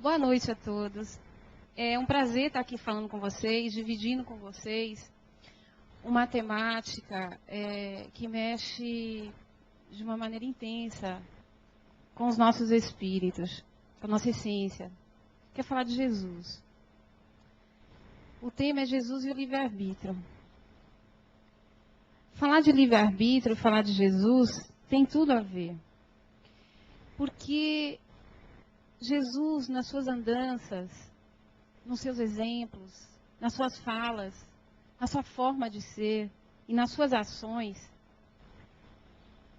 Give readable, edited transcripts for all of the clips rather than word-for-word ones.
Boa noite a todos. É um prazer estar aqui falando com vocês, dividindo com vocês uma temática que mexe de uma maneira intensa com os nossos espíritos, com a nossa essência. Quer falar de Jesus. O tema é Jesus e o livre-arbítrio. Falar de livre-arbítrio, falar de Jesus, tem tudo a ver. Porque Jesus, nas suas andanças, nos seus exemplos, nas suas falas, na sua forma de ser e nas suas ações,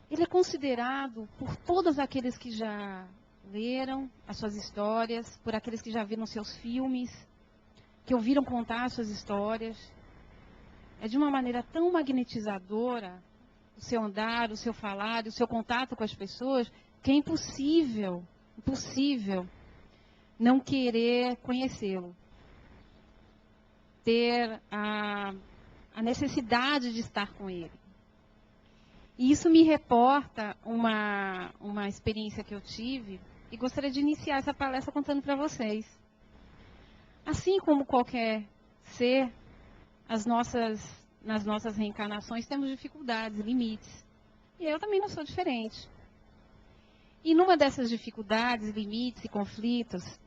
ele é considerado por todos aqueles que já leram as suas histórias, por aqueles que já viram seus filmes, que ouviram contar as suas histórias. É de uma maneira tão magnetizadora o seu andar, o seu falar, o seu contato com as pessoas, que é impossível não querer conhecê-lo. Ter a necessidade de estar com ele. E isso me reporta uma experiência que eu tive e gostaria de iniciar essa palestra contando para vocês. Assim como qualquer ser, nas nossas reencarnações temos dificuldades, limites. E eu também não sou diferente. E numa dessas dificuldades, limites e conflitos,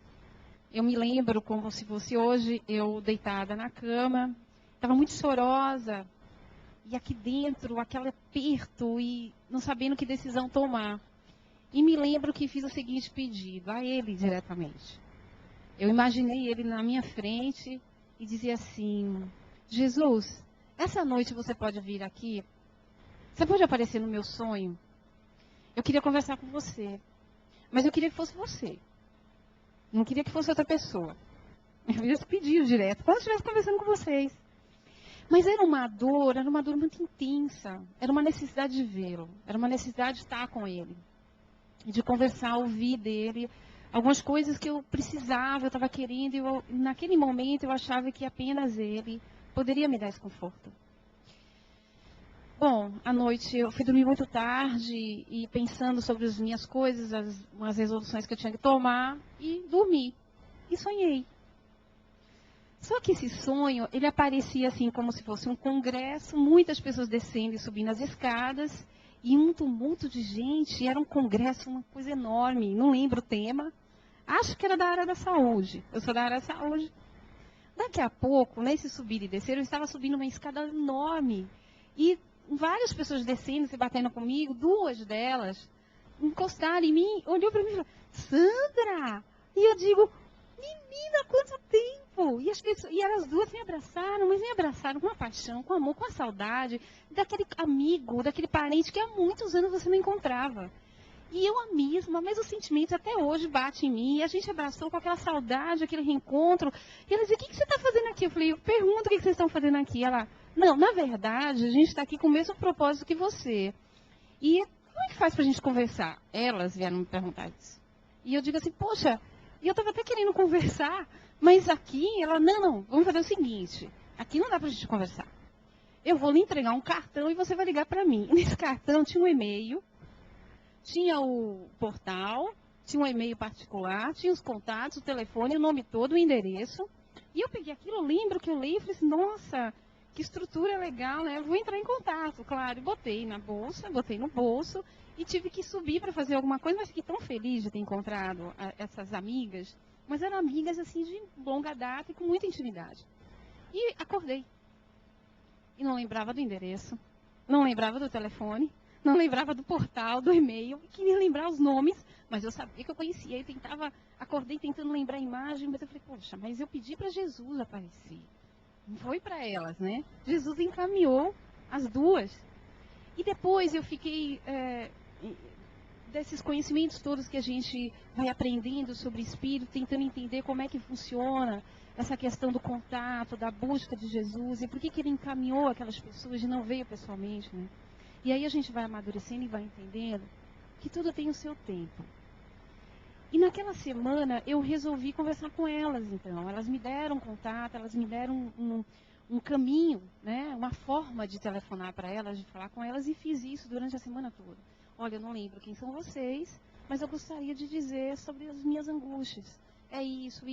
eu me lembro como se fosse hoje, eu deitada na cama, estava muito chorosa, e aqui dentro, aquele aperto, e não sabendo que decisão tomar. E me lembro que fiz o seguinte pedido, a ele diretamente. Eu imaginei ele na minha frente e dizia assim, Jesus, essa noite você pode vir aqui? Você pode aparecer no meu sonho? Eu queria conversar com você, mas eu queria que fosse você. Não queria que fosse outra pessoa. Eu fiz esse pedido direto, quando eu estivesse conversando com vocês. Mas era uma dor muito intensa. Era uma necessidade de vê-lo. Era uma necessidade de estar com ele. De conversar, ouvir dele. Algumas coisas que eu precisava, eu estava querendo. E naquele momento eu achava que apenas ele poderia me dar esse conforto. Bom, à noite eu fui dormir muito tarde e pensando sobre as minhas coisas, as resoluções que eu tinha que tomar. E dormi. E sonhei. Só que esse sonho, ele aparecia assim como se fosse um congresso, muitas pessoas descendo e subindo as escadas, e um tumulto de gente, era um congresso, uma coisa enorme, não lembro o tema, acho que era da área da saúde, eu sou da área da saúde. Daqui a pouco, nesse subir e descer, eu estava subindo uma escada enorme, e várias pessoas descendo, se batendo comigo, duas delas encostaram em mim, olhou para mim e falou, Sandra! E eu digo, menina, quanto tempo! E elas duas me abraçaram, mas me abraçaram com uma paixão, com amor, com a saudade daquele amigo, daquele parente que há muitos anos você não encontrava. E eu a mesma, mas os sentimentos até hoje batem em mim. E a gente abraçou com aquela saudade, aquele reencontro. E ela dizia, o que você está fazendo aqui? Eu falei, eu pergunto o que vocês estão fazendo aqui. Ela, não, na verdade, a gente está aqui com o mesmo propósito que você. E como é que faz para a gente conversar? Elas vieram me perguntar isso. E eu digo assim, poxa, e eu estava até querendo conversar, mas aqui, ela, não, vamos fazer o seguinte, aqui não dá para a gente conversar. Eu vou lhe entregar um cartão e você vai ligar para mim. E nesse cartão tinha um e-mail, tinha o portal, tinha um e-mail particular, tinha os contatos, o telefone, o nome todo, o endereço. E eu peguei aquilo, eu lembro que eu li e falei assim, nossa, que estrutura legal, né? Eu vou entrar em contato, claro. E botei na bolsa, botei no bolso e tive que subir para fazer alguma coisa, mas fiquei tão feliz de ter encontrado essas amigas. Mas eram amigas, assim, de longa data e com muita intimidade. E acordei. E não lembrava do endereço, não lembrava do telefone, não lembrava do portal, do e-mail, e queria lembrar os nomes, mas eu sabia que eu conhecia. Eu acordei tentando lembrar a imagem, mas eu falei, poxa, mas eu pedi para Jesus aparecer. Não foi para elas, né? Jesus encaminhou as duas. E depois eu fiquei, desses conhecimentos todos que a gente vai aprendendo sobre espírito, tentando entender como é que funciona essa questão do contato, da busca de Jesus, e por que ele encaminhou aquelas pessoas e não veio pessoalmente, né? E aí a gente vai amadurecendo e vai entendendo que tudo tem o seu tempo. E naquela semana eu resolvi conversar com elas, então. Elas me deram contato, elas me deram um caminho, né? Uma forma de telefonar para elas, de falar com elas, e fiz isso durante a semana toda. Olha, eu não lembro quem são vocês, mas eu gostaria de dizer sobre as minhas angústias. é isso,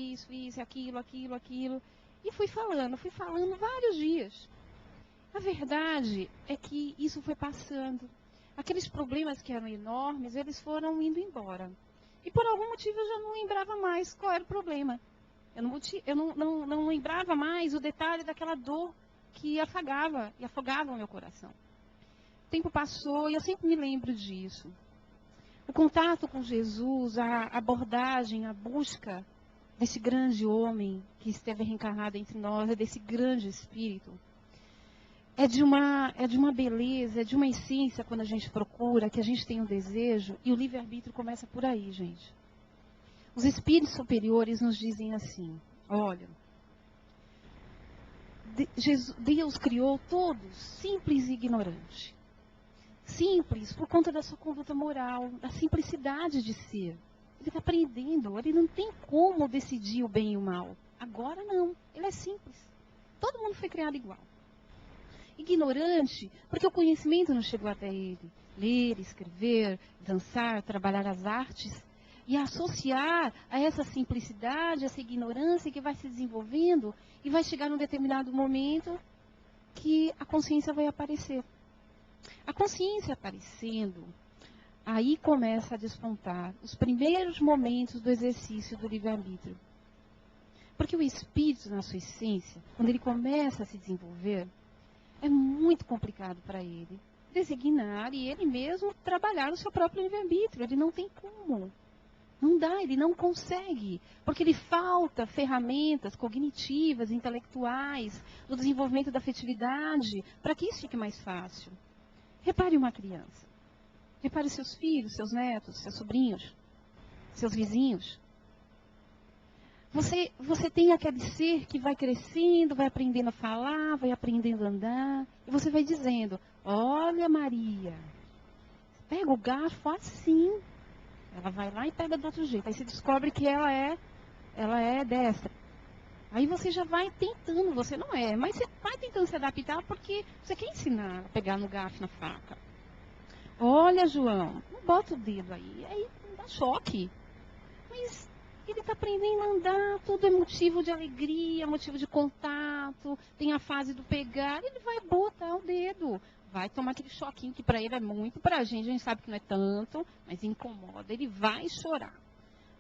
aquilo. E fui falando vários dias. A verdade é que isso foi passando. Aqueles problemas que eram enormes, eles foram indo embora. E por algum motivo eu já não lembrava mais qual era o problema. Eu não lembrava mais o detalhe daquela dor que afogava o meu coração. O tempo passou e eu sempre me lembro disso. O contato com Jesus, a abordagem, a busca desse grande homem que esteve reencarnado entre nós, desse grande espírito, é de uma beleza, é de uma essência quando a gente procura, que a gente tem um desejo, e o livre-arbítrio começa por aí, gente. Os espíritos superiores nos dizem assim, olha, Deus criou todos simples e ignorantes. Simples por conta da sua conduta moral, da simplicidade de ser. Ele está aprendendo, ele não tem como decidir o bem e o mal. Agora não, ele é simples. Todo mundo foi criado igual. Ignorante, porque o conhecimento não chegou até ele. Ler, escrever, dançar, trabalhar as artes. E associar a essa simplicidade, essa ignorância que vai se desenvolvendo e vai chegar num determinado momento que a consciência vai aparecer. A consciência aparecendo, aí começa a despontar os primeiros momentos do exercício do livre-arbítrio. Porque o espírito, na sua essência, quando ele começa a se desenvolver, é muito complicado para ele designar e ele mesmo trabalhar o seu próprio livre-arbítrio. Ele não tem como. Não dá, ele não consegue. Porque lhe falta ferramentas cognitivas, intelectuais, no desenvolvimento da afetividade, para que isso fique mais fácil. Repare uma criança. Repare seus filhos, seus netos, seus sobrinhos, seus vizinhos. Você tem aquele ser que vai crescendo, vai aprendendo a falar, vai aprendendo a andar. E você vai dizendo, olha Maria, pega o garfo assim. Ela vai lá e pega do outro jeito. Aí você descobre que ela é destra. Aí você já vai tentando, você não é, mas você vai tentando se adaptar porque você quer ensinar a pegar no garfo, na faca. Olha, João, não bota o dedo aí dá choque. Mas ele está aprendendo a andar, tudo é motivo de alegria, motivo de contato, tem a fase do pegar, ele vai botar o dedo. Vai tomar aquele choquinho que para ele é muito, para a gente sabe que não é tanto, mas incomoda, ele vai chorar.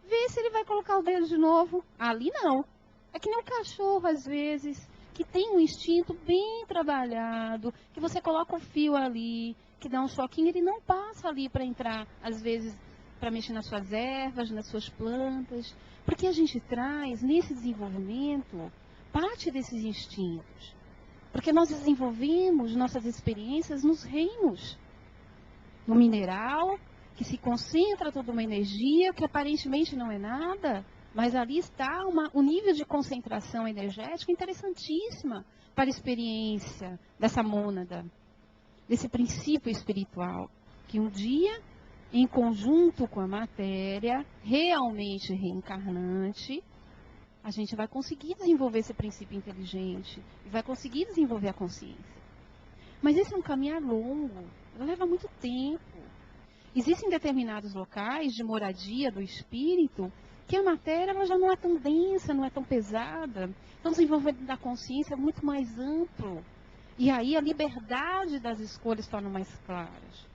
Vê se ele vai colocar o dedo de novo. Ali não. É que nem um cachorro, às vezes, que tem um instinto bem trabalhado, que você coloca o fio ali, que dá um choquinho, ele não passa ali para entrar, às vezes, para mexer nas suas ervas, nas suas plantas. Porque a gente traz, nesse desenvolvimento, parte desses instintos. Porque nós desenvolvemos nossas experiências nos reinos. No mineral, que se concentra toda uma energia, que aparentemente não é nada, mas ali está um nível de concentração energética interessantíssima para a experiência dessa mônada, desse princípio espiritual, que um dia, em conjunto com a matéria, realmente reencarnante, a gente vai conseguir desenvolver esse princípio inteligente e vai conseguir desenvolver a consciência. Mas esse é um caminhar longo, leva muito tempo. Existem determinados locais de moradia do espírito que a matéria ela já não é tão densa, não é tão pesada. Então o desenvolvimento da consciência é muito mais amplo. E aí a liberdade das escolhas torna mais claras.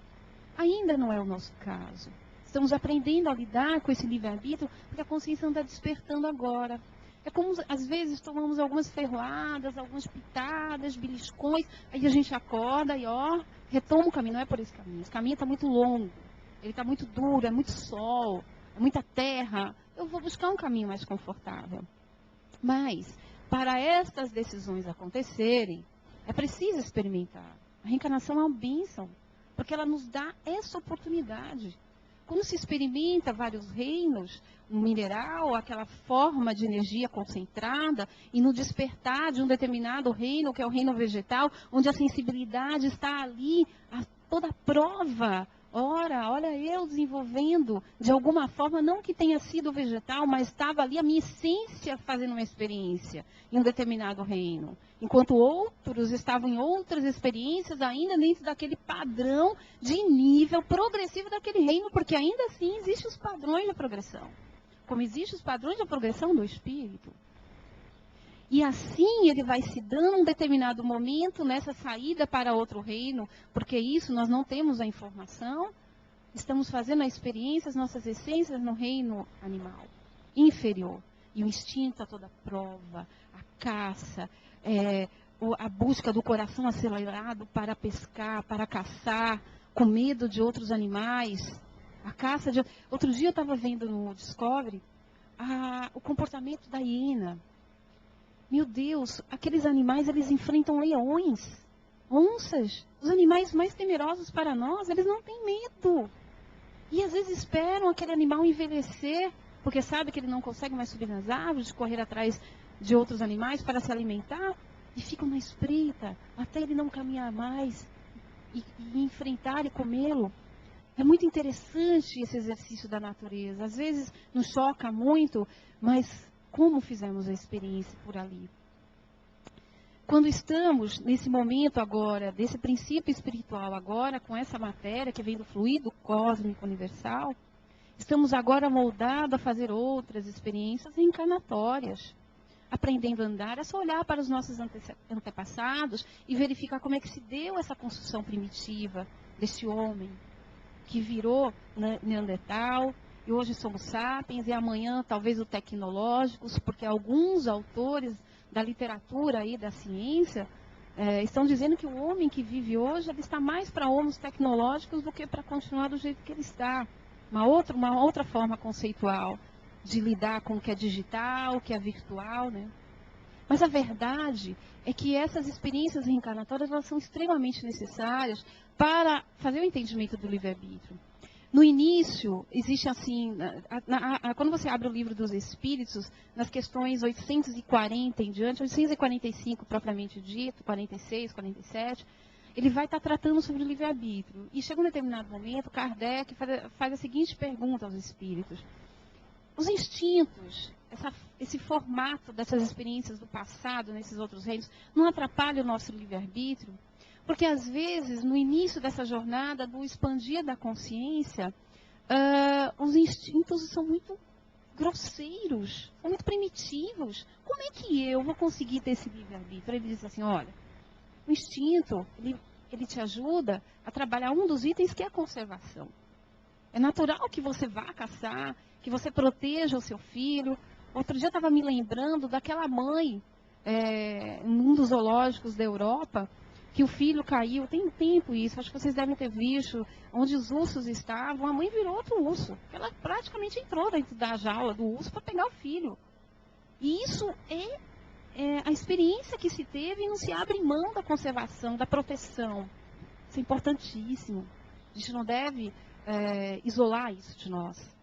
Ainda não é o nosso caso. Estamos aprendendo a lidar com esse livre-arbítrio porque a consciência não está despertando agora. É como, às vezes, tomamos algumas ferroadas, algumas pitadas, beliscões, aí a gente acorda e, retoma o caminho. Não é por esse caminho. Esse caminho está muito longo, ele está muito duro, é muito sol, é muita terra. Eu vou buscar um caminho mais confortável. Mas, para estas decisões acontecerem, é preciso experimentar. A reencarnação é uma bênção, porque ela nos dá essa oportunidade. Quando se experimenta vários reinos, um mineral, aquela forma de energia concentrada, e no despertar de um determinado reino, que é o reino vegetal, onde a sensibilidade está ali, a toda prova. Ora, olha eu desenvolvendo de alguma forma, não que tenha sido vegetal, mas estava ali a minha essência fazendo uma experiência em um determinado reino. Enquanto outros estavam em outras experiências, ainda dentro daquele padrão de nível progressivo daquele reino, porque ainda assim existem os padrões de progressão. como existem os padrões de progressão do espírito. E assim ele vai se dando um determinado momento nessa saída para outro reino, porque isso nós não temos a informação, estamos fazendo a experiência, as nossas essências no reino animal, inferior. E o instinto a toda prova, a caça, a busca do coração acelerado para pescar, para caçar, com medo de outros animais, a caça de... Outro dia eu estava vendo no Discovery o comportamento da hiena. Meu Deus, aqueles animais, eles enfrentam leões, onças, os animais mais temerosos para nós, eles não têm medo. E às vezes esperam aquele animal envelhecer, porque sabe que ele não consegue mais subir nas árvores, correr atrás de outros animais para se alimentar, e ficam na espreita, até ele não caminhar mais, e enfrentar e comê-lo. É muito interessante esse exercício da natureza. Às vezes nos choca muito, mas como fizemos a experiência por ali? Quando estamos nesse momento agora, desse princípio espiritual agora, com essa matéria que vem do fluido cósmico universal, estamos agora moldados a fazer outras experiências reencarnatórias. Aprendendo a andar, é só olhar para os nossos antepassados e verificar como é que se deu essa construção primitiva desse homem que virou Neandertal, e hoje somos sapiens, e amanhã talvez o tecnológicos, porque alguns autores da literatura e da ciência estão dizendo que o homem que vive hoje ele está mais para homos tecnológicos do que para continuar do jeito que ele está. Uma outra forma conceitual de lidar com o que é digital, o que é virtual, né? Mas a verdade é que essas experiências reencarnatórias elas são extremamente necessárias para fazer o entendimento do livre-arbítrio. No início, existe assim, quando você abre o livro dos Espíritos, nas questões 840 em diante, 845 propriamente dito, 46, 47, ele vai estar tratando sobre o livre-arbítrio. E chega um determinado momento, Kardec faz a seguinte pergunta aos Espíritos. Os instintos, esse formato dessas experiências do passado, nesses outros reinos, não atrapalha o nosso livre-arbítrio? Porque, às vezes, no início dessa jornada, do expandir da consciência, os instintos são muito grosseiros, são muito primitivos. Como é que eu vou conseguir ter esse livre-arbítrio? Ele diz assim, olha, o instinto, ele te ajuda a trabalhar um dos itens que é a conservação. É natural que você vá caçar, que você proteja o seu filho. Outro dia eu estava me lembrando daquela mãe, num dos zoológicos da Europa, que o filho caiu, tem tempo isso, acho que vocês devem ter visto, onde os ursos estavam, a mãe virou outro urso. Ela praticamente entrou dentro da jaula do urso para pegar o filho. E isso é a experiência que se teve e não se abre mão da conservação, da proteção. Isso é importantíssimo. A gente não deve isolar isso de nós.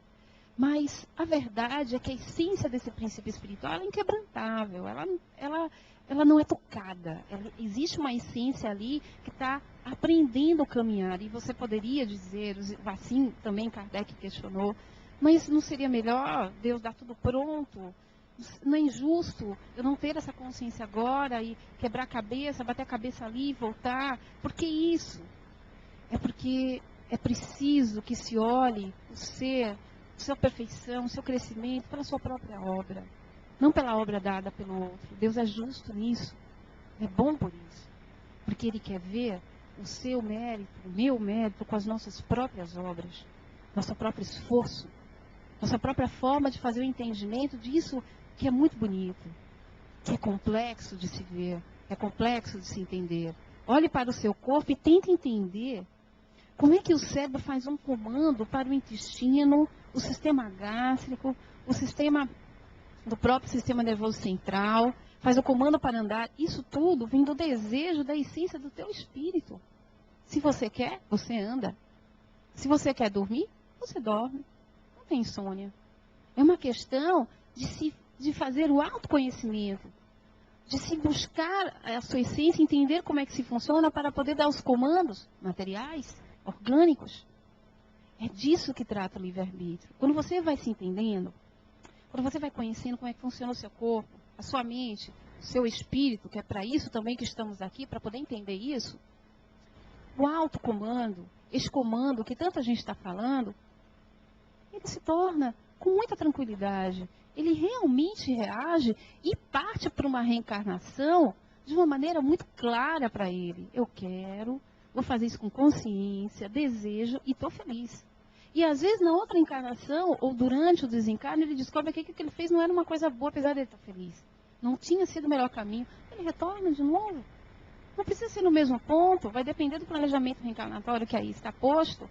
Mas a verdade é que a essência desse princípio espiritual é inquebrantável, ela não é tocada. Existe uma essência ali que está aprendendo a caminhar. E você poderia dizer, assim também Kardec questionou, mas não seria melhor Deus dar tudo pronto? Não é injusto eu não ter essa consciência agora e quebrar a cabeça, bater a cabeça ali e voltar? Por que isso? É porque é preciso que se olhe o ser, sua perfeição, seu crescimento pela sua própria obra, não pela obra dada pelo outro. Deus é justo nisso, é bom por isso, porque Ele quer ver o seu mérito, o meu mérito com as nossas próprias obras, nosso próprio esforço, nossa própria forma de fazer o entendimento disso que é muito bonito, que é complexo de se ver, é complexo de se entender. Olhe para o seu corpo e tente entender como é que o cérebro faz um comando para o intestino, o sistema gástrico, o sistema do próprio sistema nervoso central, faz o comando para andar. Isso tudo vem do desejo, da essência do teu espírito. Se você quer, você anda. Se você quer dormir, você dorme. Não tem insônia. É uma questão de fazer o autoconhecimento, de se buscar a sua essência, entender como é que se funciona para poder dar os comandos materiais, orgânicos. É disso que trata o livre-arbítrio. Quando você vai se entendendo, quando você vai conhecendo como é que funciona o seu corpo, a sua mente, o seu espírito, que é para isso também que estamos aqui, para poder entender isso, o autocomando, esse comando que tanta gente está falando, ele se torna com muita tranquilidade. Ele realmente reage e parte para uma reencarnação de uma maneira muito clara para ele. Eu quero, vou fazer isso com consciência, desejo e estou feliz. E às vezes na outra encarnação, ou durante o desencarne, ele descobre que o que ele fez não era uma coisa boa, apesar de ele estar feliz. Não tinha sido o melhor caminho. Ele retorna de novo. Não precisa ser no mesmo ponto, vai depender do planejamento reencarnatório que aí está posto.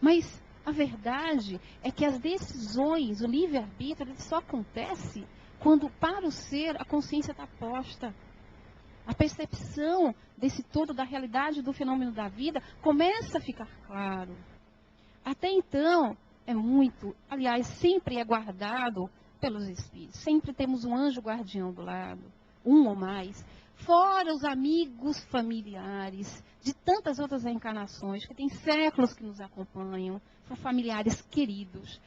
Mas a verdade é que as decisões, o livre-arbítrio, ele só acontece quando para o ser a consciência está posta. A percepção desse todo, da realidade do fenômeno da vida, começa a ficar claro. Até então, é muito, aliás, sempre é guardado pelos espíritos. Sempre temos um anjo guardião do lado, um ou mais. Fora os amigos familiares de tantas outras reencarnações, que tem séculos que nos acompanham, são familiares queridos.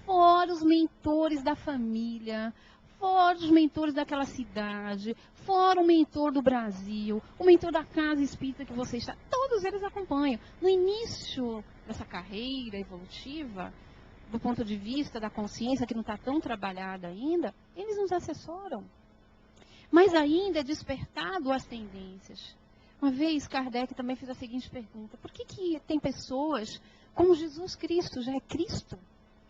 Fora os mentores da família, fora os mentores daquela cidade, fora o mentor do Brasil, o mentor da casa espírita que você está. Todos eles acompanham. No início dessa carreira evolutiva, do ponto de vista da consciência que não está tão trabalhada ainda, eles nos assessoram. Mas ainda é despertado as tendências. Uma vez Kardec também fez a seguinte pergunta: por que tem pessoas como Jesus Cristo, já é Cristo,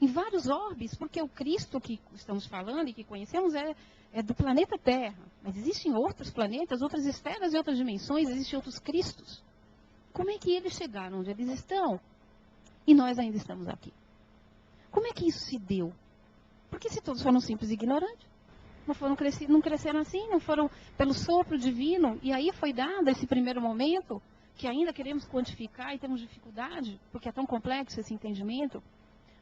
em vários orbes? Porque o Cristo que estamos falando e que conhecemos é do planeta Terra. Mas existem outros planetas, outras esferas e outras dimensões, existem outros Cristos. Como é que eles chegaram onde eles estão? E nós ainda estamos aqui. Como é que isso se deu? Porque se todos foram simples e ignorantes, não cresceram assim, não foram pelo sopro divino, e aí foi dado esse primeiro momento, que ainda queremos quantificar e temos dificuldade, porque é tão complexo esse entendimento.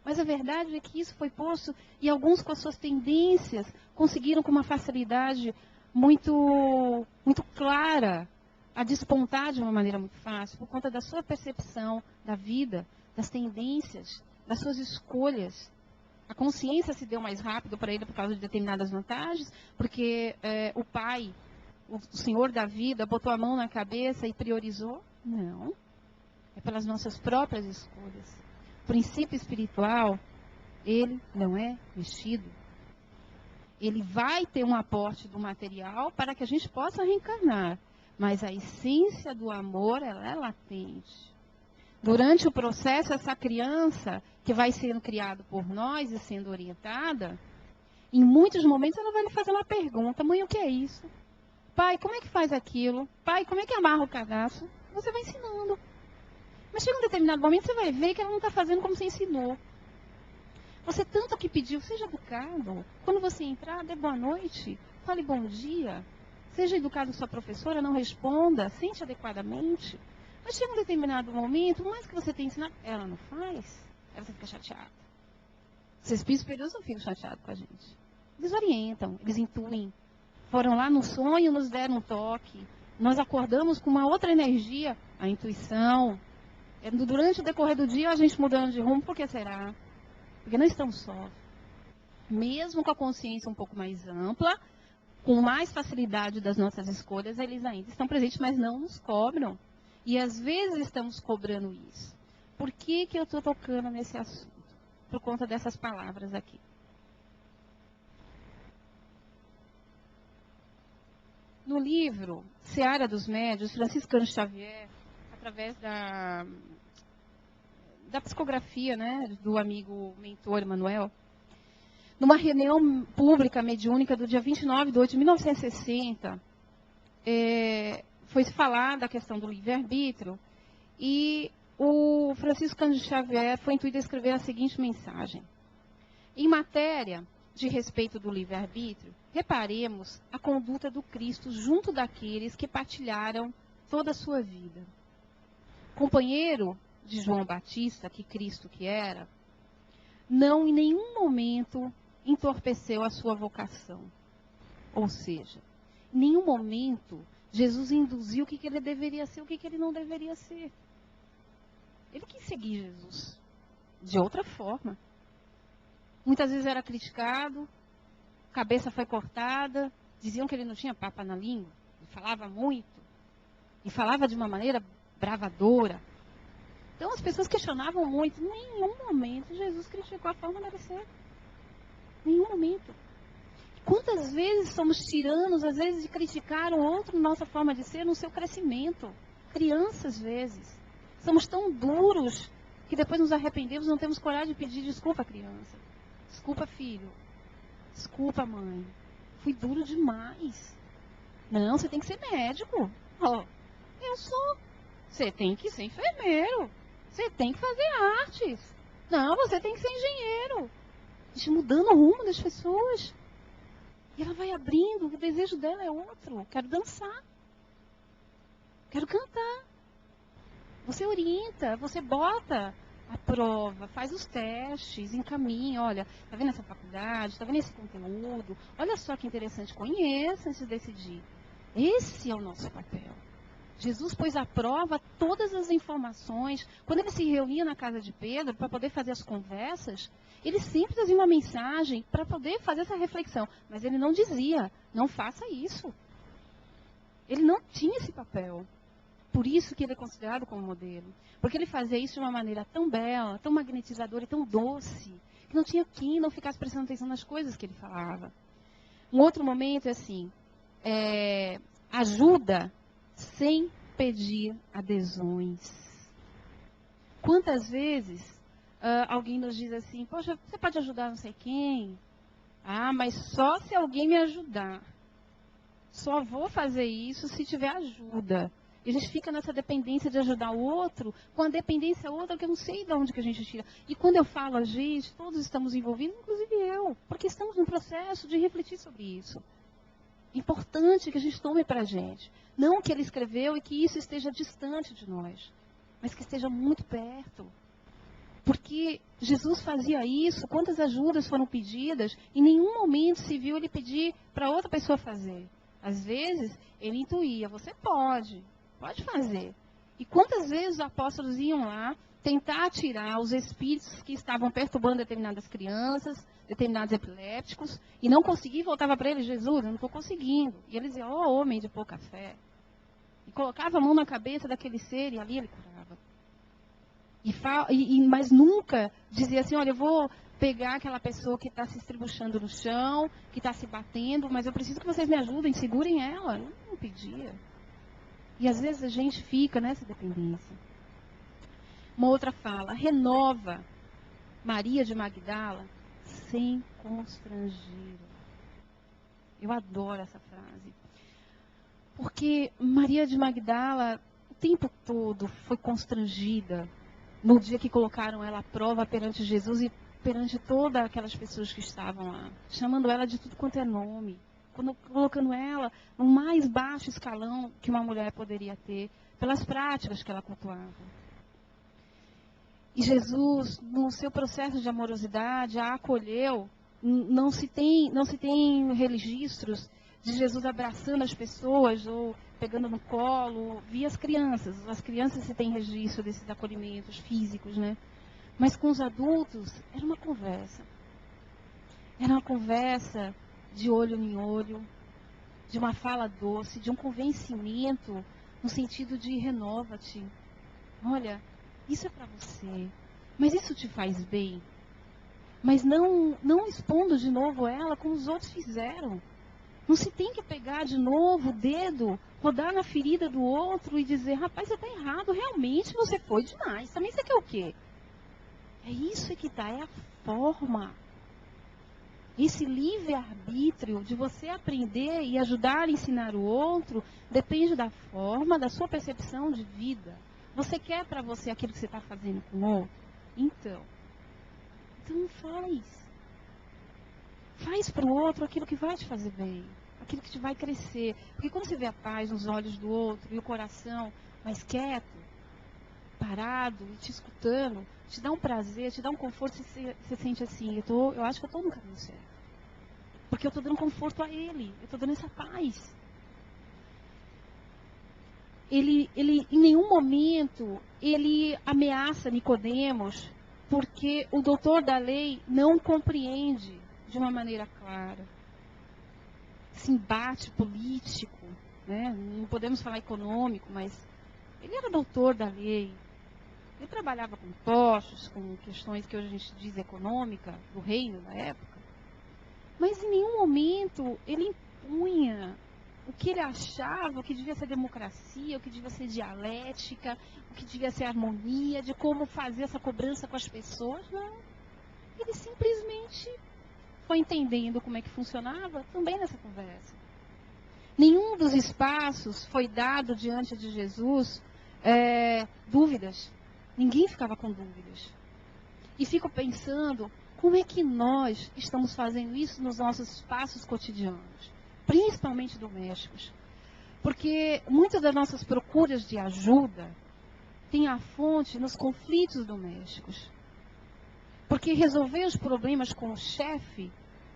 Mas a verdade é que isso foi posto, e alguns com as suas tendências conseguiram com uma facilidade muito, muito clara a despontar de uma maneira muito fácil, por conta da sua percepção da vida, das tendências, das suas escolhas. A consciência se deu mais rápido para ele por causa de determinadas vantagens, porque o pai, o senhor da vida, botou a mão na cabeça e priorizou? Não. É pelas nossas próprias escolhas. O princípio espiritual, ele não é mexido. Ele vai ter um aporte do material para que a gente possa reencarnar. Mas a essência do amor, ela é latente. Durante o processo, essa criança que vai sendo criada por nós e sendo orientada, em muitos momentos ela vai lhe fazer uma pergunta: mãe, o que é isso? Pai, como é que faz aquilo? Pai, como é que amarra o cadastro? Você vai ensinando. Mas chega um determinado momento, você vai ver que ela não está fazendo como você ensinou. Você tanto que pediu, seja educado. Quando você entrar, dê boa noite, fale bom dia. Seja educado com sua professora, não responda, sente adequadamente. Mas chega um determinado momento, por mais que você tenha ensinado, ela não faz, aí você fica chateado. Os espíritos superiores não ficam chateados com a gente. Eles orientam, eles intuem. Foram lá no sonho, nos deram um toque. Nós acordamos com uma outra energia, a intuição. Durante o decorrer do dia, a gente mudando de rumo, por que será? Porque não estamos sós. Mesmo com a consciência um pouco mais ampla, com mais facilidade das nossas escolhas, eles ainda estão presentes, mas não nos cobram. E às vezes estamos cobrando isso. Por que eu estou tocando nesse assunto? Por conta dessas palavras aqui. No livro Seara dos Médiuns, Francisco Cândido Xavier, através da psicografia, né, do amigo mentor Manuel, numa reunião pública mediúnica do dia 29 de 8 de 1960, foi se falar da questão do livre-arbítrio, e o Francisco Cândido Xavier foi intuído a escrever a seguinte mensagem: em matéria de respeito do livre-arbítrio, reparemos a conduta do Cristo junto daqueles que partilharam toda a sua vida. Companheiro de João Batista, que Cristo que era, não em nenhum momento entorpeceu a sua vocação. Ou seja, em nenhum momento Jesus induziu o que ele deveria ser, o que ele não deveria ser. Ele quis seguir Jesus de outra forma. Muitas vezes era criticado, cabeça foi cortada, diziam que ele não tinha papa na língua, ele falava muito, e falava de uma maneira bravadora. Então as pessoas questionavam muito. Em nenhum momento Jesus criticou a forma dele ser. Nenhum momento. Quantas vezes somos tiranos, às vezes, de criticar o outro na nossa forma de ser, no seu crescimento. Crianças, às vezes. Somos tão duros que depois nos arrependemos, não temos coragem de pedir desculpa à criança. Desculpa, filho. Desculpa, mãe. Fui duro demais. Não, você tem que ser médico. Oh, eu sou. Você tem que ser enfermeiro. Você tem que fazer artes. Não, você tem que ser engenheiro. A gente mudando o rumo das pessoas. E ela vai abrindo, o desejo dela é outro. Quero dançar. Quero cantar. Você orienta, você bota a prova, faz os testes, encaminha, olha, tá vendo essa faculdade, tá vendo esse conteúdo? Olha só que interessante, conheça antes de decidir. Esse é o nosso papel. Jesus pôs à prova todas as informações. Quando ele se reunia na casa de Pedro para poder fazer as conversas, ele sempre trazia uma mensagem para poder fazer essa reflexão. Mas ele não dizia, não faça isso. Ele não tinha esse papel. Por isso que ele é considerado como modelo. Porque ele fazia isso de uma maneira tão bela, tão magnetizadora e tão doce, que não tinha quem não ficasse prestando atenção nas coisas que ele falava. Um outro momento é assim, ajuda sem pedir adesões. Quantas vezes alguém nos diz assim, poxa, você pode ajudar não sei quem? Ah, mas só se alguém me ajudar. Só vou fazer isso se tiver ajuda. E a gente fica nessa dependência de ajudar o outro, com a dependência outra que eu não sei de onde que a gente tira. E quando eu falo a gente, todos estamos envolvidos, inclusive eu, porque estamos no processo de refletir sobre isso. Importante que a gente tome para a gente. Não o que ele escreveu e que isso esteja distante de nós, mas que esteja muito perto. Porque Jesus fazia isso, quantas ajudas foram pedidas, em nenhum momento se viu ele pedir para outra pessoa fazer. Às vezes, ele intuía, você pode fazer. E quantas vezes os apóstolos iam lá tentar tirar os espíritos que estavam perturbando determinadas crianças, determinados epilépticos, e não conseguia, voltava para ele, Jesus, eu não estou conseguindo. E eles diziam, homem de pouca fé. E colocava a mão na cabeça daquele ser e ali ele curava. Mas nunca dizia assim, olha, eu vou pegar aquela pessoa que está se estribuchando no chão, que está se batendo, mas eu preciso que vocês me ajudem, segurem ela. Eu não pedia. E às vezes a gente fica nessa dependência. Uma outra fala, renova Maria de Magdala sem constranger. Eu adoro essa frase. Porque Maria de Magdala o tempo todo foi constrangida no dia que colocaram ela à prova perante Jesus e perante todas aquelas pessoas que estavam lá, chamando ela de tudo quanto é nome, colocando ela no mais baixo escalão que uma mulher poderia ter, pelas práticas que ela cultuava. E Jesus, no seu processo de amorosidade, a acolheu. Não se tem registros de Jesus abraçando as pessoas ou pegando no colo, via as crianças. As crianças se tem registro desses acolhimentos físicos, né? Mas com os adultos, era uma conversa. Era uma conversa de olho em olho, de uma fala doce, de um convencimento no sentido de renova-te. Olha, isso é para você, mas isso te faz bem. Mas não expondo de novo ela como os outros fizeram. Não se tem que pegar de novo o dedo, rodar na ferida do outro e dizer, rapaz, você está errado, realmente você foi demais. Também você quer o quê? É isso que está, é a forma. Esse livre-arbítrio de você aprender e ajudar a ensinar o outro depende da forma, da sua percepção de vida. Você quer para você aquilo que você está fazendo com o outro? Então faz. Faz para o outro aquilo que vai te fazer bem, aquilo que te vai crescer. Porque quando você vê a paz nos olhos do outro e o coração mais quieto, parado e te escutando, te dá um prazer, te dá um conforto, você sente assim, eu acho que eu estou no caminho certo. Porque eu estou dando conforto a ele, eu estou dando essa paz. Ele em nenhum momento, ele ameaça Nicodemos, porque o doutor da lei não compreende de uma maneira clara. Esse embate político, né? Não podemos falar econômico, mas ele era doutor da lei. Ele trabalhava com impostos, com questões que hoje a gente diz econômica, do reino da época. Mas em nenhum momento ele impunha o que ele achava, o que devia ser democracia, o que devia ser dialética, o que devia ser harmonia, de como fazer essa cobrança com as pessoas. Não. Ele simplesmente foi entendendo como é que funcionava também nessa conversa. Nenhum dos espaços foi dado diante de Jesus dúvidas. Ninguém ficava com dúvidas. E fico pensando, como é que nós estamos fazendo isso nos nossos espaços cotidianos, principalmente domésticos? Porque muitas das nossas procuras de ajuda têm a fonte nos conflitos domésticos. Porque resolver os problemas com o chefe,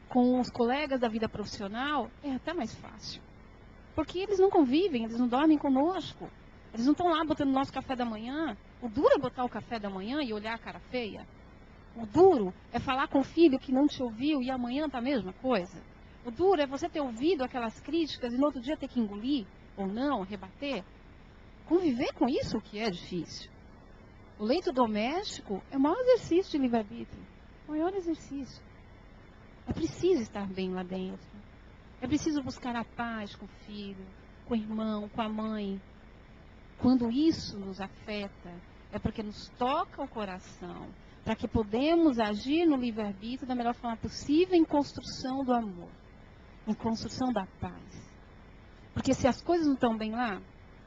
com os colegas da vida profissional, é até mais fácil. Porque eles não convivem, eles não dormem conosco. Eles não estão lá botando o nosso café da manhã. O duro é botar o café da manhã e olhar a cara feia. O duro é falar com o filho que não te ouviu e amanhã está a mesma coisa. O duro é você ter ouvido aquelas críticas e no outro dia ter que engolir, ou não, rebater. Conviver com isso que é difícil. O leito doméstico é o maior exercício de livre-arbítrio. O maior exercício. É preciso estar bem lá dentro. É preciso buscar a paz com o filho, com o irmão, com a mãe. Quando isso nos afeta, é porque nos toca o coração, para que podemos agir no livre-arbítrio da melhor forma possível em construção do amor, em construção da paz. Porque se as coisas não estão bem lá,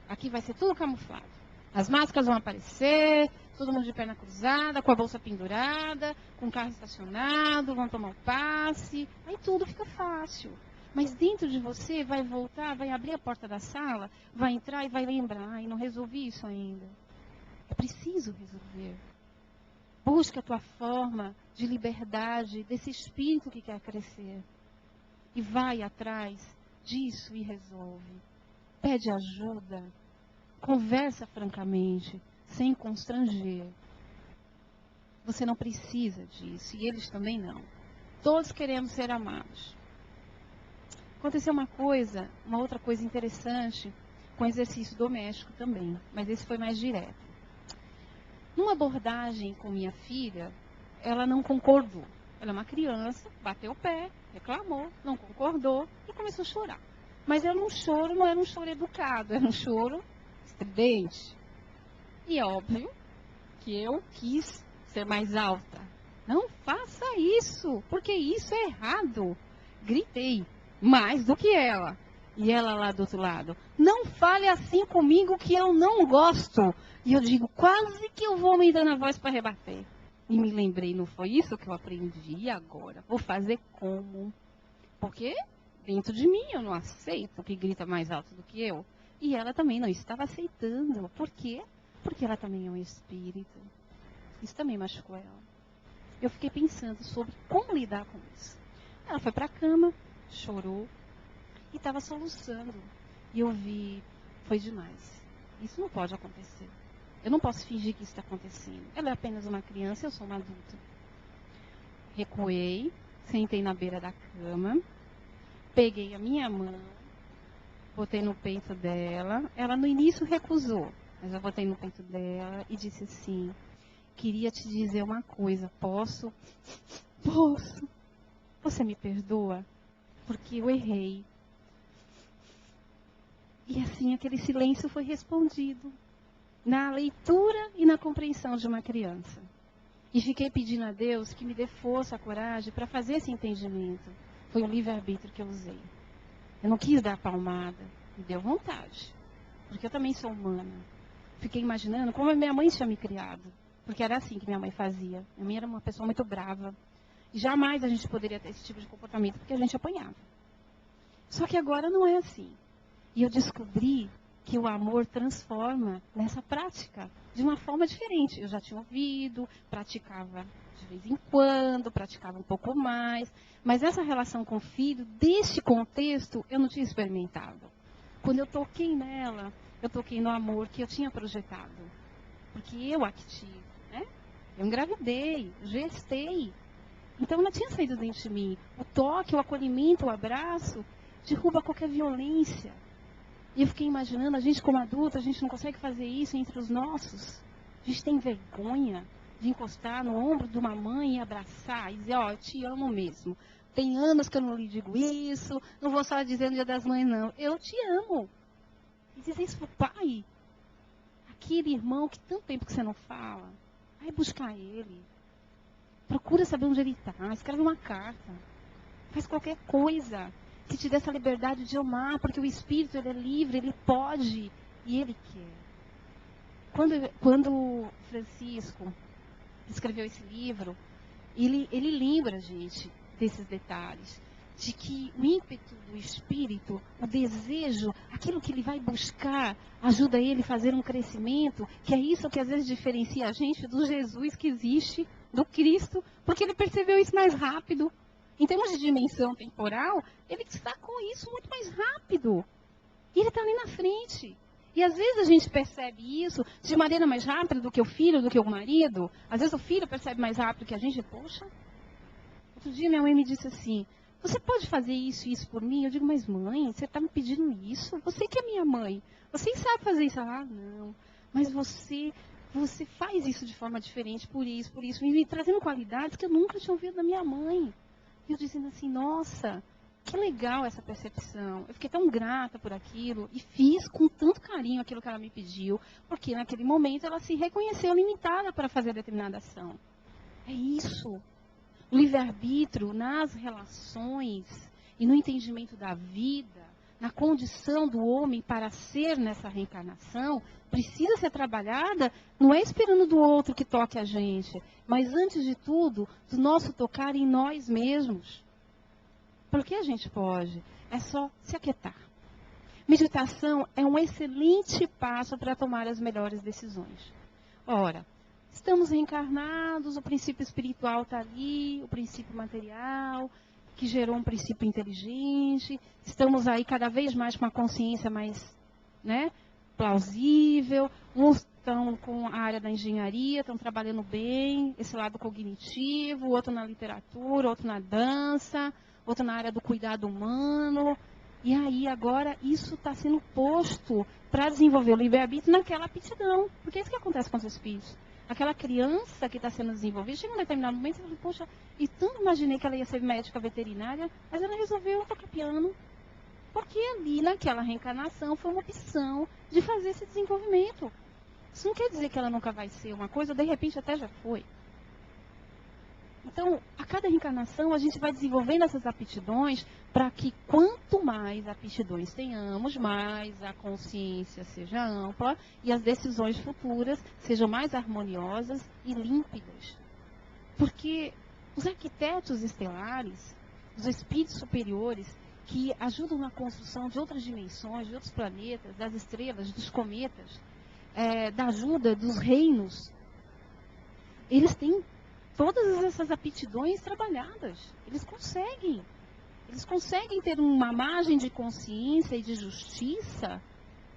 aqui vai ser tudo camuflado. As máscaras vão aparecer, todo mundo de perna cruzada, com a bolsa pendurada, com o carro estacionado, vão tomar um passe, aí tudo fica fácil. Mas dentro de você vai voltar, vai abrir a porta da sala, vai entrar e vai lembrar, ai, não resolvi isso ainda. É preciso resolver. Busca a tua forma de liberdade, desse espírito que quer crescer. E vai atrás disso e resolve. Pede ajuda. Conversa francamente, sem constranger. Você não precisa disso, e eles também não. Todos queremos ser amados. Aconteceu uma outra coisa interessante com exercício doméstico também, mas esse foi mais direto. Numa abordagem com minha filha, ela não concordou. Ela é uma criança, bateu o pé, reclamou, não concordou e começou a chorar. Mas era um choro, não era um choro educado, era um choro estridente. E é óbvio que eu quis ser mais alta. Não faça isso, porque isso é errado. Gritei mais do que ela. E ela lá do outro lado, não fale assim comigo que eu não gosto. E eu digo, quase que eu vou aumentando a voz para rebater. E me lembrei, não foi isso que eu aprendi? E agora? Vou fazer como? Porque dentro de mim eu não aceito que grita mais alto do que eu. E ela também não estava aceitando. Por quê? Porque ela também é um espírito. Isso também machucou ela. Eu fiquei pensando sobre como lidar com isso. Ela foi para a cama, chorou e estava soluçando. E eu vi, foi demais. Isso não pode acontecer. Eu não posso fingir que isso está acontecendo. Ela é apenas uma criança, eu sou uma adulta. Recuei, sentei na beira da cama, peguei a minha mão, botei no peito dela. Ela no início recusou, mas eu botei no peito dela e disse assim, queria te dizer uma coisa, posso? Posso. Você me perdoa? Porque eu errei. E assim aquele silêncio foi respondido. Na leitura e na compreensão de uma criança. E fiquei pedindo a Deus que me dê força, coragem para fazer esse entendimento. Foi o livre-arbítrio que eu usei. Eu não quis dar a palmada, me deu vontade. Porque eu também sou humana. Fiquei imaginando como a minha mãe tinha me criado. Porque era assim que minha mãe fazia. Minha mãe era uma pessoa muito brava. E jamais a gente poderia ter esse tipo de comportamento porque a gente apanhava. Só que agora não é assim. E eu descobri que o amor transforma nessa prática de uma forma diferente. Eu já tinha ouvido, praticava de vez em quando, praticava um pouco mais, mas essa relação com o filho, deste contexto, eu não tinha experimentado. Quando eu toquei nela, eu toquei no amor que eu tinha projetado. Porque eu a tive, né? Eu engravidei, gestei. Então ela tinha saído dentro de mim. O toque, o acolhimento, o abraço, derruba qualquer violência. E eu fiquei imaginando, a gente como adulta, a gente não consegue fazer isso entre os nossos. A gente tem vergonha de encostar no ombro de uma mãe e abraçar e dizer, ó, eu te amo mesmo. tem anos que eu não lhe digo isso, não vou só dizer no Dia das Mães, não. Eu te amo. E dizer isso pro pai. Aquele irmão que tanto tempo que você não fala, vai buscar ele. Procura saber onde ele está, escreve uma carta. Faz qualquer coisa que te dê essa liberdade de amar, porque o Espírito ele é livre, ele pode e ele quer. Quando Francisco escreveu esse livro, ele lembra a gente desses detalhes. De que o ímpeto do Espírito, o desejo, aquilo que ele vai buscar, ajuda ele a fazer um crescimento, que é isso que às vezes diferencia a gente do Jesus que existe, do Cristo, porque ele percebeu isso mais rápido. Em termos de dimensão temporal, ele sacou isso muito mais rápido. E ele está ali na frente. E às vezes a gente percebe isso de maneira mais rápida do que o filho, do que o marido. Às vezes o filho percebe mais rápido que a gente. Poxa, outro dia minha mãe me disse assim, você pode fazer isso e isso por mim? Eu digo, mas mãe, você está me pedindo isso? Você que é minha mãe. Você sabe fazer isso? Ah, não. Mas você faz isso de forma diferente por isso. E me trazendo qualidades que eu nunca tinha ouvido da minha mãe. E eu dizendo assim, nossa, que legal essa percepção. Eu fiquei tão grata por aquilo e fiz com tanto carinho aquilo que ela me pediu. Porque naquele momento ela se reconheceu limitada para fazer determinada ação. É isso. O livre-arbítrio nas relações e no entendimento da vida, na condição do homem para ser nessa reencarnação, precisa ser trabalhada, não é esperando do outro que toque a gente, mas antes de tudo, do nosso tocar em nós mesmos. Porque a gente pode, é só se aquietar. Meditação é um excelente passo para tomar as melhores decisões. Ora, estamos reencarnados, o princípio espiritual está ali, o princípio material, que gerou um princípio inteligente. Estamos aí cada vez mais com a consciência mais plausível. Uns estão com a área da engenharia, estão trabalhando bem, esse lado cognitivo, outro na literatura, outro na dança, outro na área do cuidado humano. E aí agora isso está sendo posto para desenvolver o livre-arbítrio naquela aptidão. Porque é isso que acontece com os espíritos. Aquela criança que está sendo desenvolvida, chega um determinado momento e fala, poxa, e tanto imaginei que ela ia ser médica veterinária, mas ela resolveu tocar piano. Porque ali, naquela reencarnação, foi uma opção de fazer esse desenvolvimento. Isso não quer dizer que ela nunca vai ser uma coisa, ou de repente até já foi. Então, a cada reencarnação, a gente vai desenvolvendo essas aptidões para que quanto mais aptidões tenhamos, mais a consciência seja ampla e as decisões futuras sejam mais harmoniosas e límpidas. Porque os arquitetos estelares, os espíritos superiores, que ajudam na construção de outras dimensões, de outros planetas, das estrelas, dos cometas, da ajuda dos reinos, eles têm todas essas aptidões trabalhadas. Eles conseguem ter uma margem de consciência e de justiça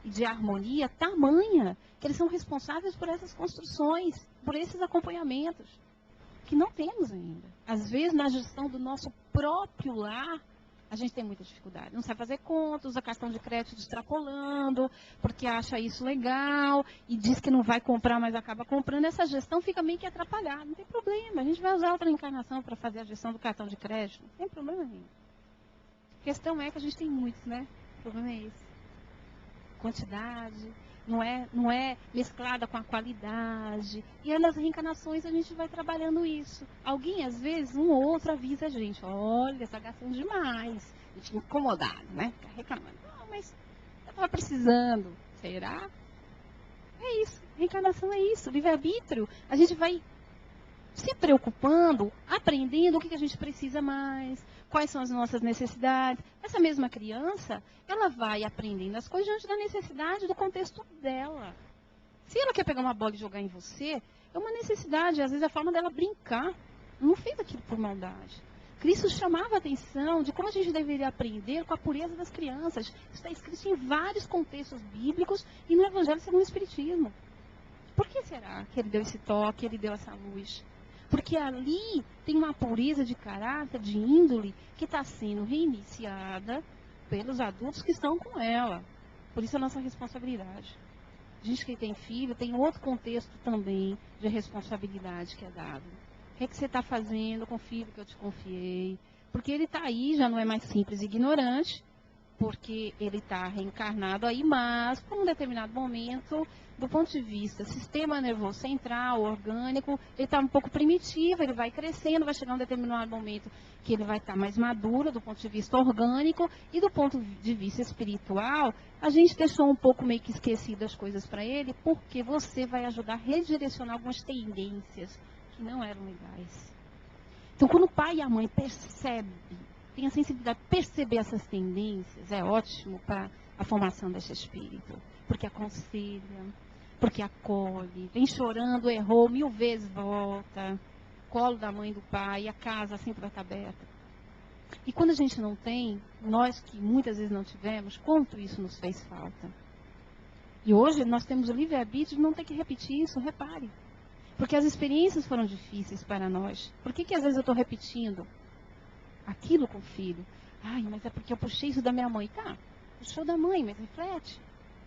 e de harmonia tamanha que eles são responsáveis por essas construções, por esses acompanhamentos, que não temos ainda. Às vezes, na gestão do nosso próprio lar, a gente tem muita dificuldade. Não sabe fazer contas, usa cartão de crédito extrapolando, porque acha isso legal, e diz que não vai comprar, mas acaba comprando. Essa gestão fica meio que atrapalhada. Não tem problema, a gente vai usar outra encarnação para fazer a gestão do cartão de crédito. Não tem problema nenhum. A questão é que a gente tem muitos, né? O problema é esse. Quantidade, não é mesclada com a qualidade. E aí nas reencarnações a gente vai trabalhando isso. Alguém, às vezes, um ou outro avisa a gente, olha, está gastando demais. A gente fica incomodado, né? Fica reclamando. Não, mas eu estava precisando. Será? É isso. Reencarnação é isso. Livre-arbítrio. A gente vai se preocupando, aprendendo o que a gente precisa mais, quais são as nossas necessidades. Essa mesma criança, ela vai aprendendo as coisas diante da necessidade do contexto dela. Se ela quer pegar uma bola e jogar em você, é uma necessidade, às vezes é a forma dela brincar. Não fez aquilo por maldade. Cristo chamava a atenção de como a gente deveria aprender com a pureza das crianças. Isso está escrito em vários contextos bíblicos e no Evangelho segundo o Espiritismo. Por que será que ele deu esse toque, ele deu essa luz? Porque ali tem uma pureza de caráter, de índole, que está sendo reiniciada pelos adultos que estão com ela. Por isso a nossa responsabilidade. A gente que tem filho tem outro contexto também de responsabilidade que é dado. O que é que você está fazendo com o filho que eu te confiei? Porque ele está aí, já não é mais simples e ignorante, porque ele está reencarnado aí, mas por um determinado momento, do ponto de vista sistema nervoso central, orgânico, ele está um pouco primitivo, ele vai crescendo, vai chegar um determinado momento que ele vai estar mais maduro do ponto de vista orgânico, e do ponto de vista espiritual, a gente deixou um pouco meio que esquecido as coisas para ele, porque você vai ajudar a redirecionar algumas tendências que não eram legais. Então, quando o pai e a mãe percebem, tem a sensibilidade de perceber essas tendências, é ótimo para a formação desse espírito. Porque aconselha, porque acolhe, vem chorando, errou, 1000 vezes volta, colo da mãe e do pai, a casa sempre vai estar aberta. E quando a gente não tem, nós que muitas vezes não tivemos, quanto isso nos fez falta. E hoje nós temos o livre-arbítrio de não ter que repetir isso, repare. Porque as experiências foram difíceis para nós. Por que às vezes eu estou repetindo aquilo com o filho? Ai, mas é porque eu puxei isso da minha mãe. Tá, puxou da mãe, mas reflete.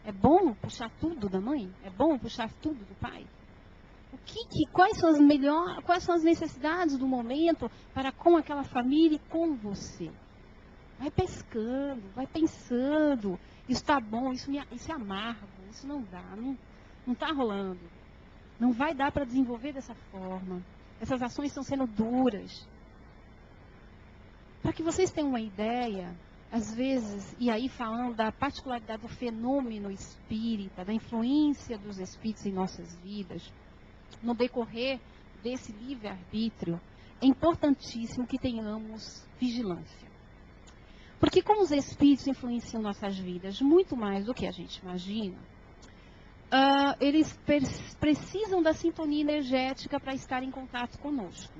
É bom puxar tudo da mãe? É bom puxar tudo do pai? Quais são as necessidades do momento para com aquela família e com você? Vai pescando, vai pensando. Isso está bom, isso é amargo, isso não dá, não está rolando. Não vai dar para desenvolver dessa forma. Essas ações estão sendo duras. Para que vocês tenham uma ideia, às vezes, e aí falando da particularidade do fenômeno espírita, da influência dos espíritos em nossas vidas, no decorrer desse livre-arbítrio, é importantíssimo que tenhamos vigilância. Porque como os espíritos influenciam nossas vidas muito mais do que a gente imagina, eles precisam da sintonia energética para estar em contato conosco.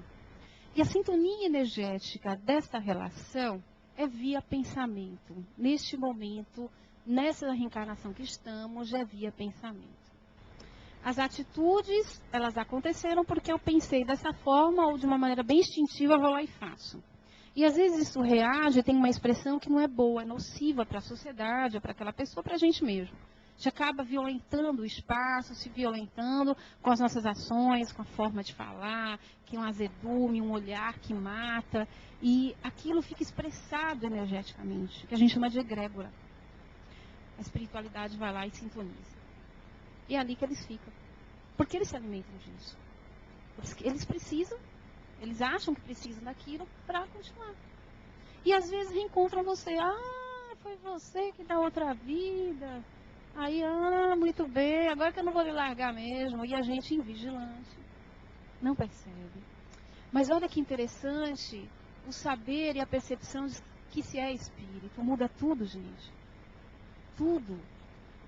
E a sintonia energética desta relação é via pensamento. Neste momento, nessa reencarnação que estamos, é via pensamento. As atitudes, elas aconteceram porque eu pensei dessa forma ou de uma maneira bem instintiva, eu vou lá e faço. E às vezes isso reage, tem uma expressão que não é boa, é nociva para a sociedade, para aquela pessoa, para a gente mesmo. A gente acaba violentando o espaço, se violentando com as nossas ações, com a forma de falar, que é um azedume, um olhar que mata. E aquilo fica expressado energeticamente, que a gente chama de egrégora. A espiritualidade vai lá e sintoniza. E é ali que eles ficam. Porque eles se alimentam disso. Eles precisam, eles acham que precisam daquilo para continuar. E às vezes reencontram você. Ah, foi você que dá outra vida. Aí, muito bem, agora que eu não vou lhe largar mesmo. E a gente invigilante. Não percebe. Mas olha que interessante, o saber e a percepção de que se é espírito. Muda tudo, gente. Tudo.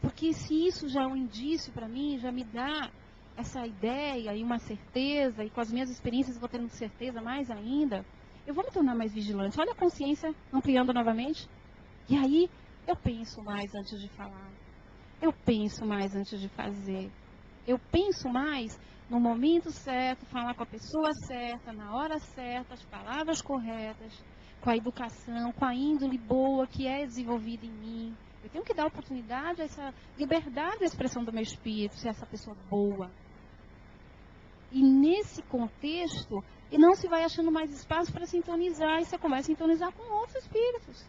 Porque se isso já é um indício para mim, já me dá essa ideia e uma certeza, e com as minhas experiências eu vou tendo certeza mais ainda, eu vou me tornar mais vigilante. Olha a consciência ampliando novamente. E aí, eu penso mais antes de falar. Eu penso mais antes de fazer. Eu penso mais no momento certo, falar com a pessoa certa, na hora certa, as palavras corretas, com a educação, com a índole boa que é desenvolvida em mim. Eu tenho que dar oportunidade a essa liberdade de expressão do meu espírito, ser essa pessoa boa. E nesse contexto, e não se vai achando mais espaço para sintonizar, e você começa a sintonizar com outros espíritos.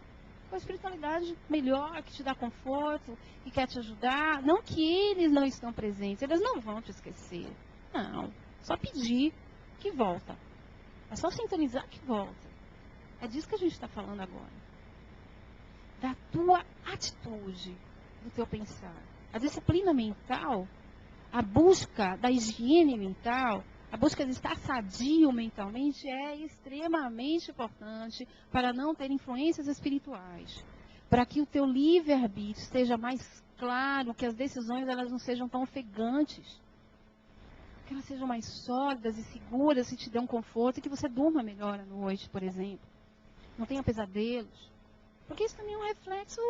Com a espiritualidade melhor, que te dá conforto, que quer te ajudar. Não que eles não estão presentes, eles não vão te esquecer. Não, só pedir que volta. É só sintonizar que volta. É disso que a gente está falando agora. Da tua atitude, do teu pensar. A disciplina mental, a busca da higiene mental, a busca de estar sadio mentalmente é extremamente importante para não ter influências espirituais. Para que o teu livre-arbítrio esteja mais claro, que as decisões elas não sejam tão ofegantes. Que elas sejam mais sólidas e seguras e te dêem um conforto e que você durma melhor à noite, por exemplo. Não tenha pesadelos. Porque isso também é um reflexo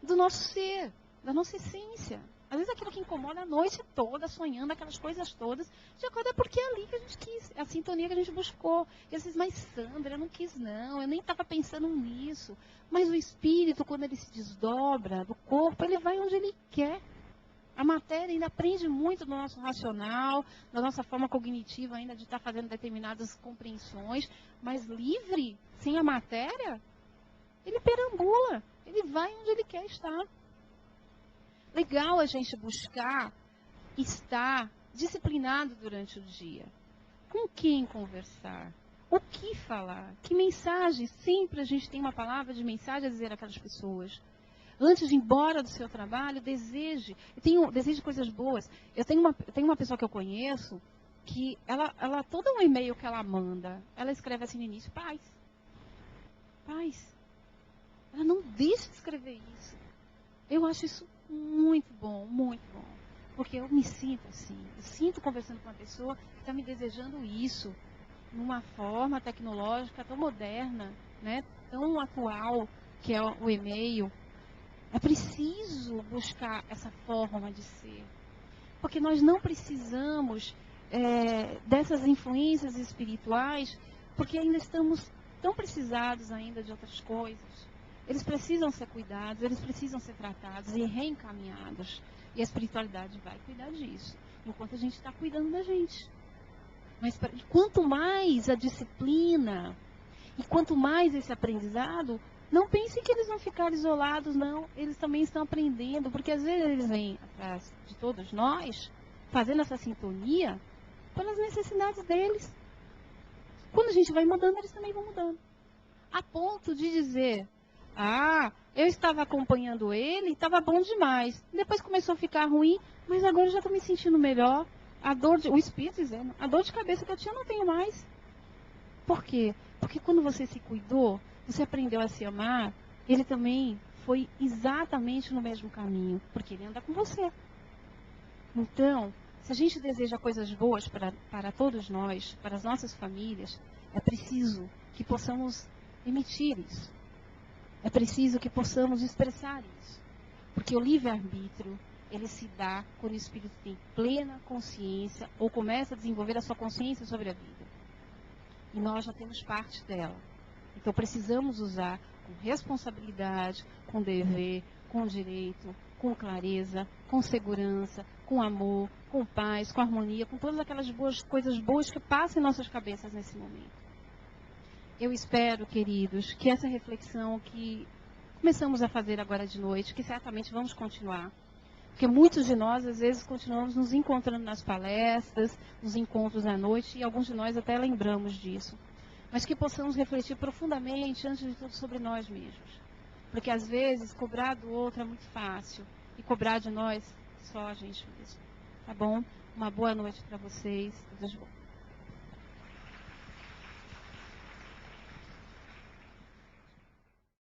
do nosso ser, da nossa essência. Às vezes aquilo que incomoda a noite toda, sonhando aquelas coisas todas, de acordo é porque é ali que a gente quis, é a sintonia que a gente buscou. E às vezes, mas Sandra, eu não quis não, eu nem estava pensando nisso. Mas o espírito, quando ele se desdobra do corpo, ele vai onde ele quer. A matéria ainda aprende muito do nosso racional, da nossa forma cognitiva ainda de estar fazendo determinadas compreensões, mas livre, sem a matéria, ele perambula, ele vai onde ele quer estar. Legal a gente buscar estar disciplinado durante o dia. Com quem conversar? O que falar? Que mensagem? Sempre a gente tem uma palavra de mensagem a dizer àquelas pessoas. Antes de ir embora do seu trabalho, deseje coisas boas. Eu tenho uma pessoa que eu conheço que ela todo um e-mail que ela manda, ela escreve assim no início: paz. Paz. Ela não deixa de escrever isso. Eu acho isso muito bom, muito bom. Porque eu me sinto assim. Eu sinto conversando com uma pessoa que está me desejando isso. Numa forma tecnológica tão moderna, né, tão atual, que é o e-mail. É preciso buscar essa forma de ser. Porque nós não precisamos dessas influências espirituais, porque ainda estamos tão precisados ainda de outras coisas. Eles precisam ser cuidados, eles precisam ser tratados e reencaminhados. E a espiritualidade vai cuidar disso, enquanto a gente está cuidando da gente. Mas quanto mais a disciplina e quanto mais esse aprendizado, não pensem que eles vão ficar isolados, não. Eles também estão aprendendo, porque às vezes eles vêm atrás de todos nós, fazendo essa sintonia, pelas necessidades deles. Quando a gente vai mudando, eles também vão mudando. A ponto de dizer: ah, eu estava acompanhando ele, estava bom demais. Depois começou a ficar ruim, mas agora eu já estou me sentindo melhor. O espírito dizendo, a dor de cabeça que eu tinha eu não tenho mais. Por quê? Porque quando você se cuidou, você aprendeu a se amar, ele também foi exatamente no mesmo caminho, porque ele anda com você. Então, se a gente deseja coisas boas para todos nós, para as nossas famílias, é preciso que possamos emitir isso. É preciso que possamos expressar isso. Porque o livre-arbítrio, ele se dá quando o espírito tem plena consciência ou começa a desenvolver a sua consciência sobre a vida. E nós já temos parte dela. Então precisamos usar com responsabilidade, com dever, com direito, com clareza, com segurança, com amor, com paz, com harmonia, com todas aquelas coisas boas que passam em nossas cabeças nesse momento. Eu espero, queridos, que essa reflexão que começamos a fazer agora de noite, que certamente vamos continuar, porque muitos de nós, às vezes, continuamos nos encontrando nas palestras, nos encontros à noite, e alguns de nós até lembramos disso. Mas que possamos refletir profundamente, antes de tudo, sobre nós mesmos. Porque, às vezes, cobrar do outro é muito fácil, e cobrar de nós, só a gente mesmo. Tá bom? Uma boa noite para vocês. Tudo de bom.